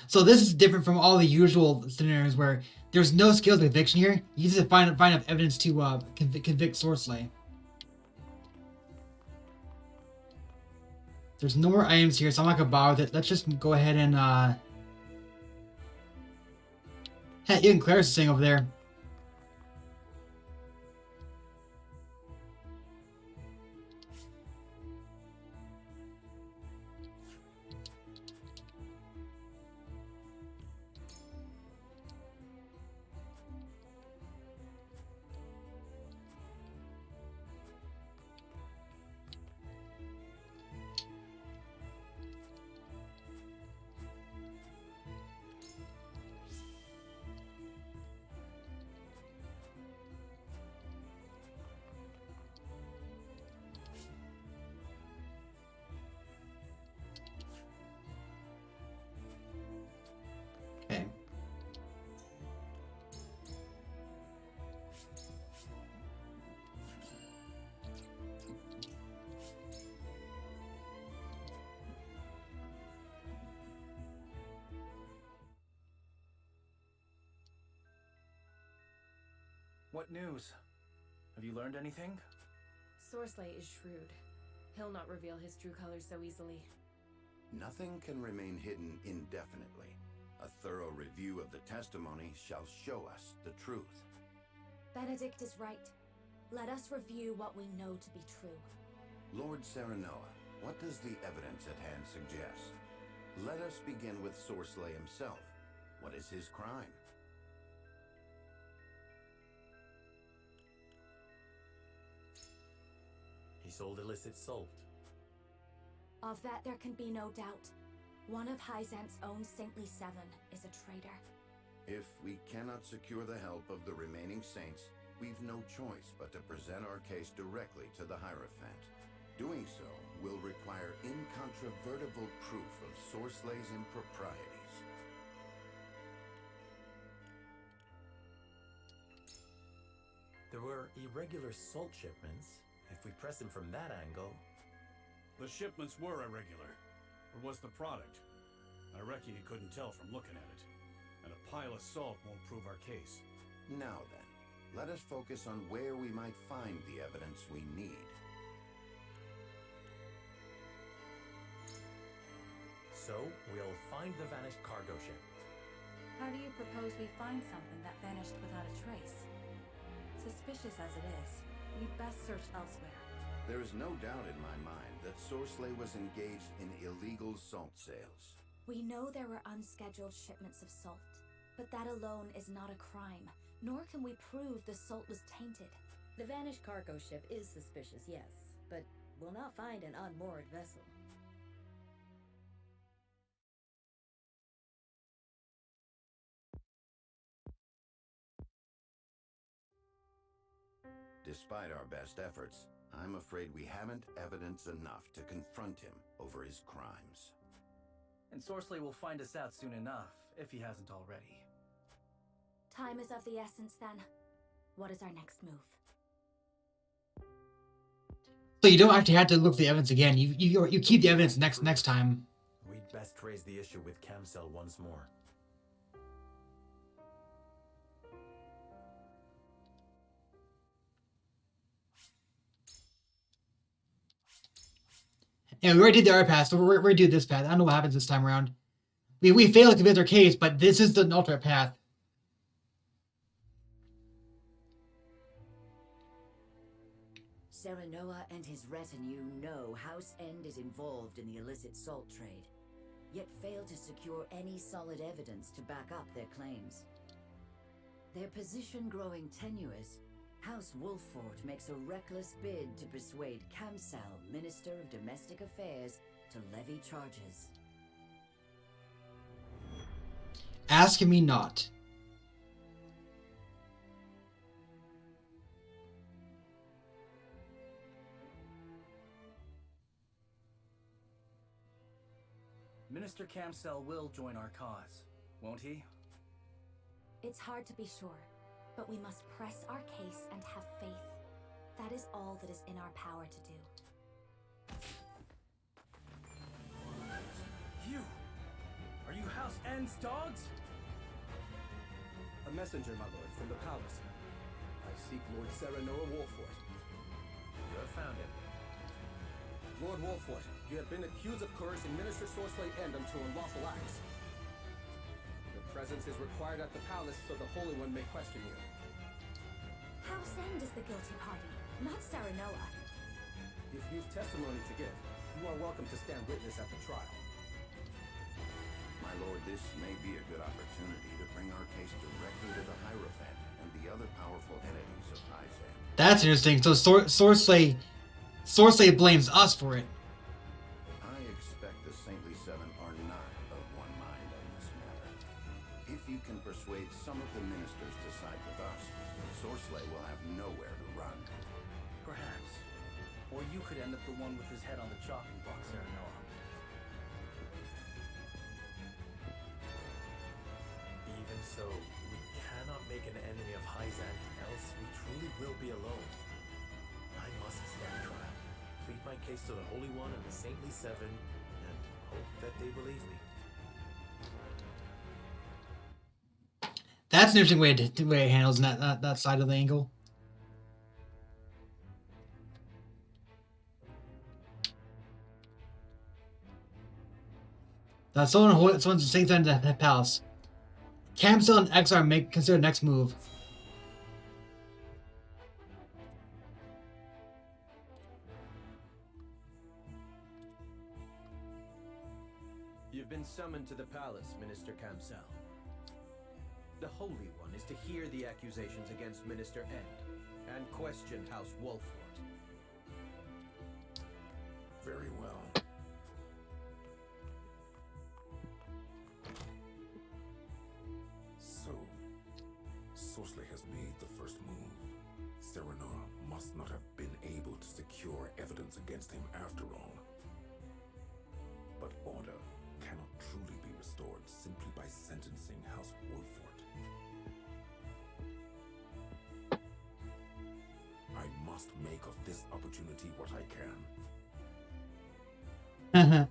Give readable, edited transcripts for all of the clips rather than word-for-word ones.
So this is different from all the usual scenarios where there's no skills conviction here. You just find enough evidence to convict Sorsley. There's no more items here, so I'm not gonna bother with it. Let's just go ahead and hey, even Claire's sitting over there. Okay. What news? Have you learned anything? Sorsley is shrewd. He'll not reveal his true colors so easily. Nothing can remain hidden indefinitely. A thorough review of the testimony shall show us the truth. Benedict is right. Let us review what we know to be true. Lord Serenoa, what does the evidence at hand suggest? Let us begin with Sorsley himself. What is his crime? He sold illicit salt. Of that there can be no doubt. One of Hyzant's own saintly seven is a traitor. If we cannot secure the help of the remaining saints, we've no choice but to present our case directly to the Hierophant. Doing so will require incontrovertible proof of Sorsley's improprieties. There were irregular salt shipments. If we press him from that angle... The shipments were irregular. Or was the product? I reckon you couldn't tell from looking at it. And a pile of salt won't prove our case. Now then, let us focus on where we might find the evidence we need. So, we'll find the vanished cargo ship. How do you propose we find something that vanished without a trace? Suspicious as it is, we'd best search elsewhere. There is no doubt in my mind that Sorsley was engaged in illegal salt sales. We know there were unscheduled shipments of salt, but that alone is not a crime, nor can we prove the salt was tainted. The vanished cargo ship is suspicious, yes, but we'll not find an unmoored vessel. Despite our best efforts, I'm afraid we haven't evidence enough to confront him over his crimes. And Sorsley will find us out soon enough, if he hasn't already. Time is of the essence then. What is our next move? So you don't actually have to look for the evidence again. You keep the evidence next time. We'd best raise the issue with Camcell once more. Yeah, we already did the other path, so we're gonna do this path. I don't know what happens this time around. We failed to convince our case, but this is the alternate path. Serenoa and his retinue know House End is involved in the illicit salt trade, yet fail to secure any solid evidence to back up their claims. Their position growing tenuous, House Wolffort makes a reckless bid to persuade Camcell, Minister of Domestic Affairs, to levy charges. Ask me not. Minister Camcell will join our cause, won't he? It's hard to be sure, but we must press our case and have faith. That is all that is in our power to do. You! Are you House End's dogs? A messenger, my lord, from the palace. I seek Lord Serenoa Wolfort. You have found him. Lord Wolfort, you have been accused of coercing Minister Sorsley End unto unlawful acts. Your presence is required at the palace so the Holy One may question you. House End is the guilty party, not Serenoa. If you've testimony to give, you are welcome to stand witness at the trial. My lord, this may be a good opportunity to bring our case directly to the Hierophant and the other powerful entities of Hyzan. That's interesting. So Sorsley blames us for it. I expect the Saintly Seven are not of one mind on this matter. If you can persuade some of the ministers to side with us, Sorsley will have nowhere to run. Perhaps. Or you could end up the one with his head on the chopping block, Serenoa. Even so, we cannot make an enemy of Hyzan, else we truly will be alone. I must stand trial, plead my case to the Holy One and the Saintly Seven, and hope that they believe me. That's an interesting way to way it handles that side of the angle. Someone's saying something to the palace. Camsel and XR make consider next move. You've been summoned to the palace, Minister Camsel. The Holy One is to hear the accusations against Minister End and question House Wolfort. Very well. So, Sorsley has made the first move. Serenoa must not have been able to secure evidence against him after all. But order cannot truly be restored simply by sentencing House Wolfort. I must make of this opportunity what I can.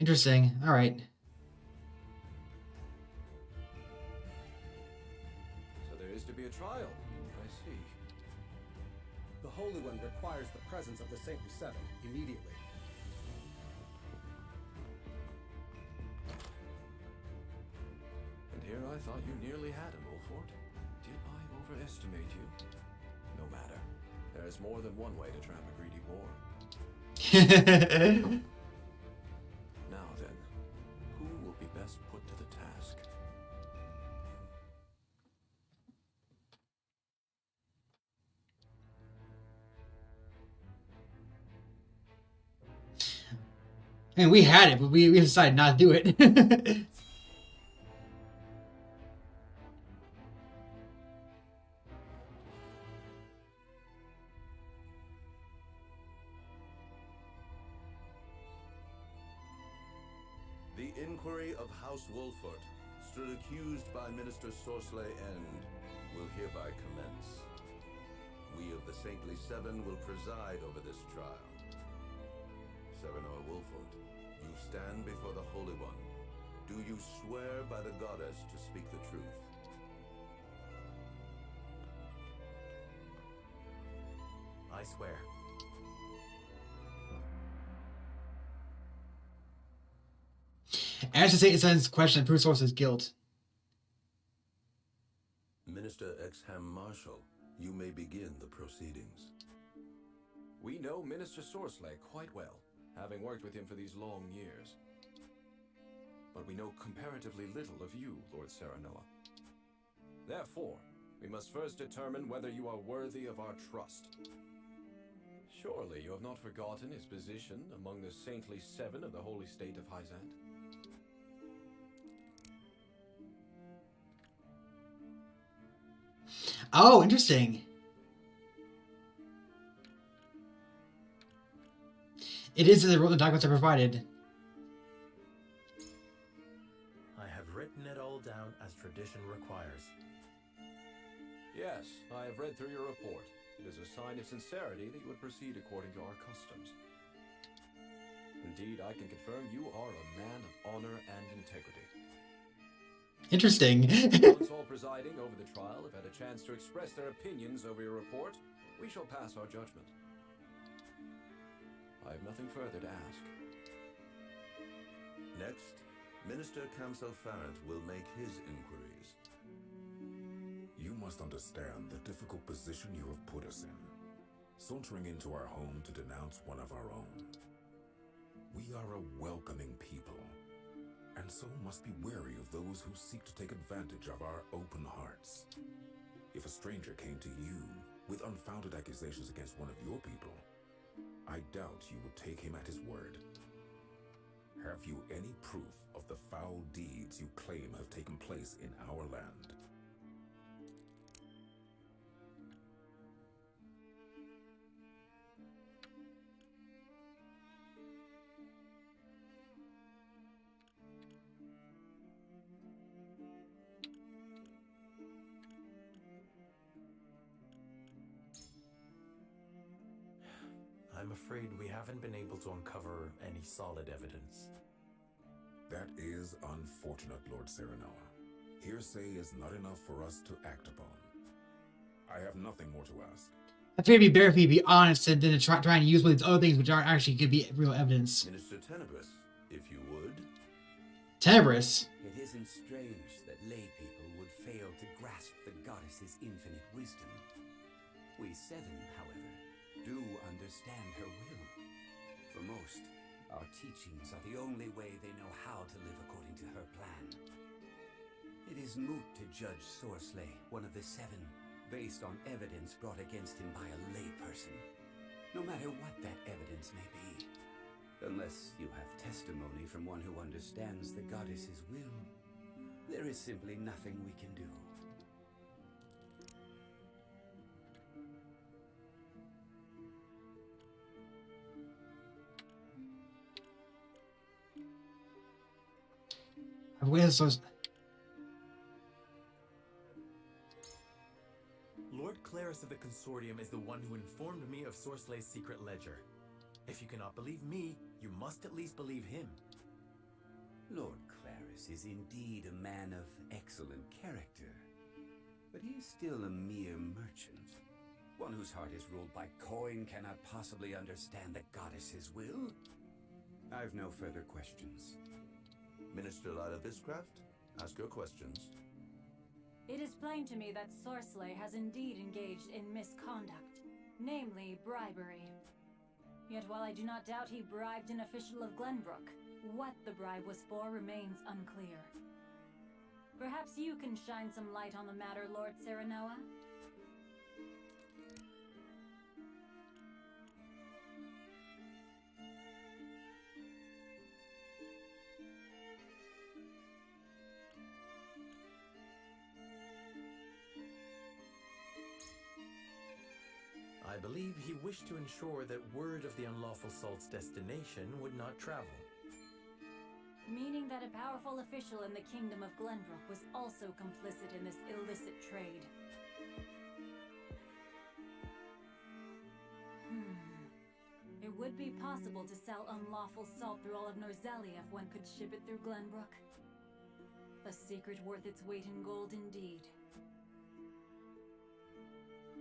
Interesting. All right. So there is to be a trial. I see. The Holy One requires the presence of the Saintly Seven immediately. And here I thought you nearly had him, Wolfort. Did I overestimate you? No matter. There's more than one way to trap a greedy boar. Now then, who will be best put to the task? I mean, we had it, but we decided not to do it. The inquiry of House Wolfort, stood accused by Minister Sorsley End, will hereby commence. We of the Saintly Seven will preside over this trial. Serenoa Wolfort, you stand before the Holy One. Do you swear by the goddess to speak the truth? I swear. Answer Satan's question proves Sorsley's guilt. Minister Exham Marshal, you may begin the proceedings. We know Minister Sorsley quite well, having worked with him for these long years. But we know comparatively little of you, Lord Serenoa. Therefore, we must first determine whether you are worthy of our trust. Surely you have not forgotten his position among the Saintly Seven of the Holy State of Hyzan? Oh, interesting. It is in the documents I provided. I have written it all down as tradition requires. Yes, I have read through your report. It is a sign of sincerity that you would proceed according to our customs. Indeed, I can confirm you are a man of honor and integrity. Interesting. Once all presiding over the trial have had a chance to express their opinions over your report, we shall pass our judgment. I have nothing further to ask. Next, Minister Kamsel Farrant will make his inquiries. You must understand the difficult position you have put us in, sauntering into our home to denounce one of our own. We are a welcoming people, and so must be wary of those who seek to take advantage of our open hearts. If a stranger came to you with unfounded accusations against one of your people, I doubt you would take him at his word. Have you any proof of the foul deeds you claim have taken place in our land? I'm afraid we haven't been able to uncover any solid evidence. That is unfortunate, Lord Serenoa. Hearsay is not enough for us to act upon. I have nothing more to ask. I figured it'd be better if you be honest and then try and use one of these other things which aren't actually could be real evidence. Minister Tenebris, if you would. Tenebris? It isn't strange that lay people would fail to grasp the goddess's infinite wisdom. We seven, however, do understand her will. For most, our teachings are the only way they know how to live according to her plan. It is moot to judge Sorsley, one of the seven, based on evidence brought against him by a layperson, no matter what that evidence may be. Unless you have testimony from one who understands the goddess's will, there is simply nothing we can do. Lord Clarus of the Consortium is the one who informed me of Sorsley's secret ledger. If you cannot believe me, you must at least believe him. Lord Clarus is indeed a man of excellent character, but he is still a mere merchant. One whose heart is ruled by coin cannot possibly understand the goddess's will. I've no further questions. Minister Lila Viscraft, ask your questions. It is plain to me that Sorsley has indeed engaged in misconduct, namely bribery. Yet while I do not doubt he bribed an official of Glenbrook, what the bribe was for remains unclear. Perhaps you can shine some light on the matter, Lord Serenoa? I believe he wished to ensure that word of the unlawful salt's destination would not travel. Meaning that a powerful official in the Kingdom of Glenbrook was also complicit in this illicit trade. It would be possible to sell unlawful salt through all of Norzelia if one could ship it through Glenbrook. A secret worth its weight in gold indeed.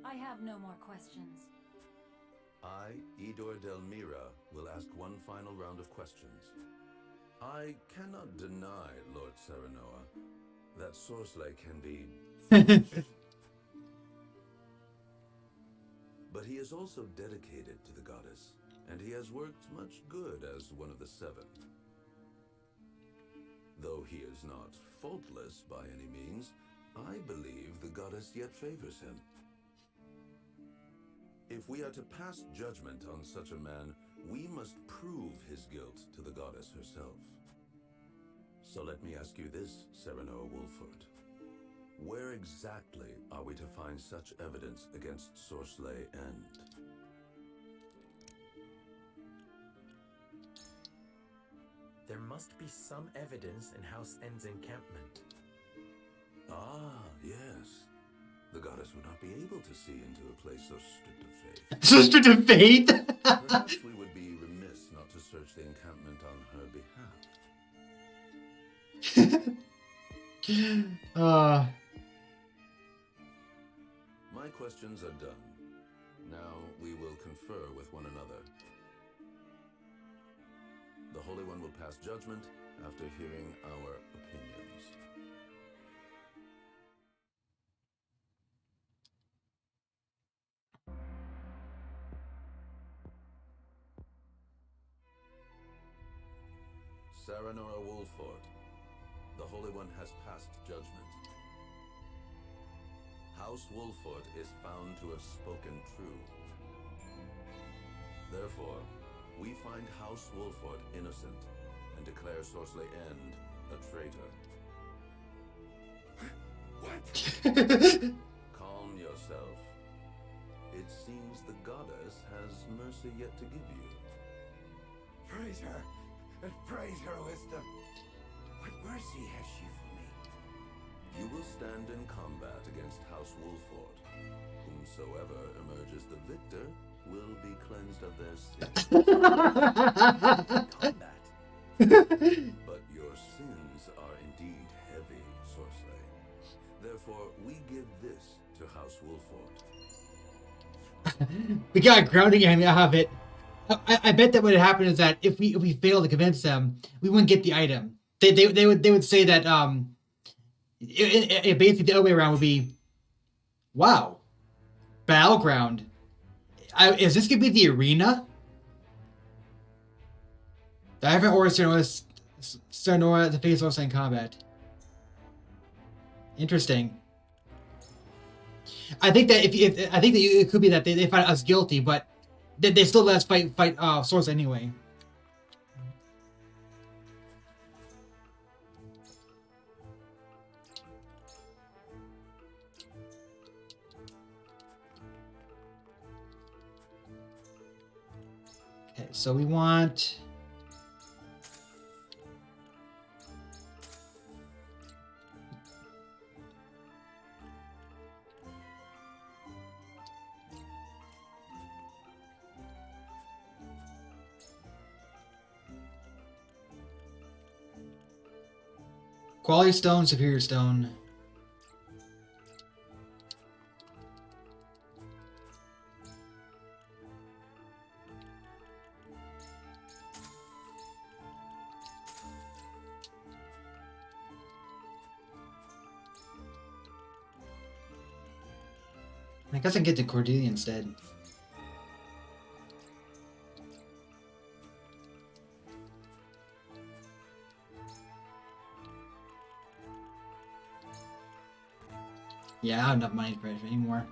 I have no more questions. I, Idor Delmira, will ask one final round of questions. I cannot deny, Lord Serenoa, that Sorsley can be foolish. But he is also dedicated to the goddess, and he has worked much good as one of the seven. Though he is not faultless by any means, I believe the goddess yet favors him. If we are to pass judgment on such a man, we must prove his guilt to the goddess herself. So let me ask you this, Serenoa Wolford. Where exactly are we to find such evidence against Sorsley End? There must be some evidence in House End's encampment. Ah, yes. The goddess would not be able to see into a place so stripped of faith. So stripped of faith? Perhaps we would be remiss not to search the encampment on her behalf. My questions are done. Now we will confer with one another. The Holy One will pass judgment after hearing our opinions. Saranora Wolford, the Holy One has passed judgment. House Wolford is found to have spoken true. Therefore, we find House Wolford innocent and declare Sorsley End a traitor. What? Calm yourself. It seems the goddess has mercy yet to give you. Praise her, and praise her wisdom. What mercy has she for me? You will stand in combat against House Wolford. Whomsoever emerges the victor will be cleansed of their sins. Combat. But your sins are indeed heavy, Sorsley. Therefore, we give this to House Wolford. We got grounding out of it. I bet that what would happen is that if we fail to convince them, we wouldn't get the item. They would say that basically the other way around would be, wow, battleground. Is this gonna be the arena? I haven't ordered Saranora to face Sorsley in combat. Interesting. I think that it could be that they find us guilty, but they still let us fight Sorsley anyway. Okay, so we want. Quality stone, superior stone. I guess I can get the Cordelia instead. Yeah, I don't have enough money for it anymore.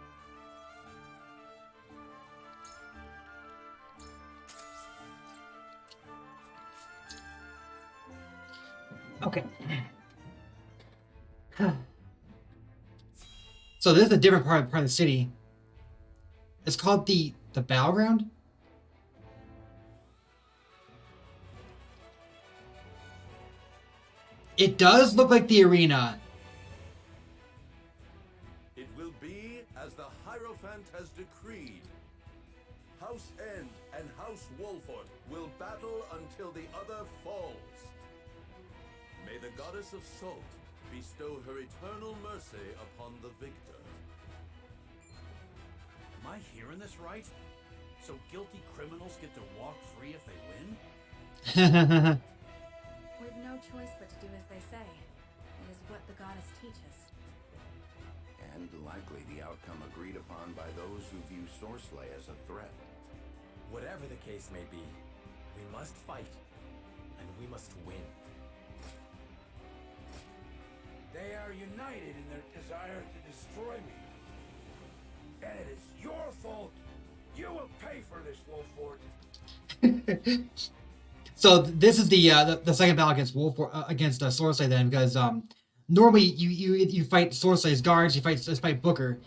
Okay. So this is a different part of the city. It's called the battleground. It does look like the arena. It will be as the Hierophant has decreed. House End and House Wolford will battle until the other falls. May the Goddess of Salt bestow her eternal mercy upon the victor. Am I hearing this right? So guilty criminals get to walk free if they win? We've no choice but to do as they say. It is what the goddess teaches. And likely the outcome agreed upon by those who view Sorsley as a threat. Whatever the case may be, we must fight, and we must win. They are united in their desire to destroy me. And it is your fault. You will pay for this, Wolford. So this is the second battle against Sorsley then, because normally you fight Sorsley's guards, you fight Booker.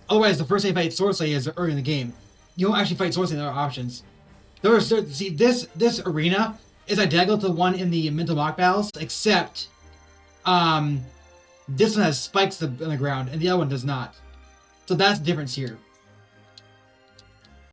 Otherwise, the first time you fight Sorsley is early in the game. You don't actually fight Sorsley in other options. See, this arena is identical to the one in the Mental Mock battles, except this one has spikes on the ground, and the other one does not. So that's the difference here.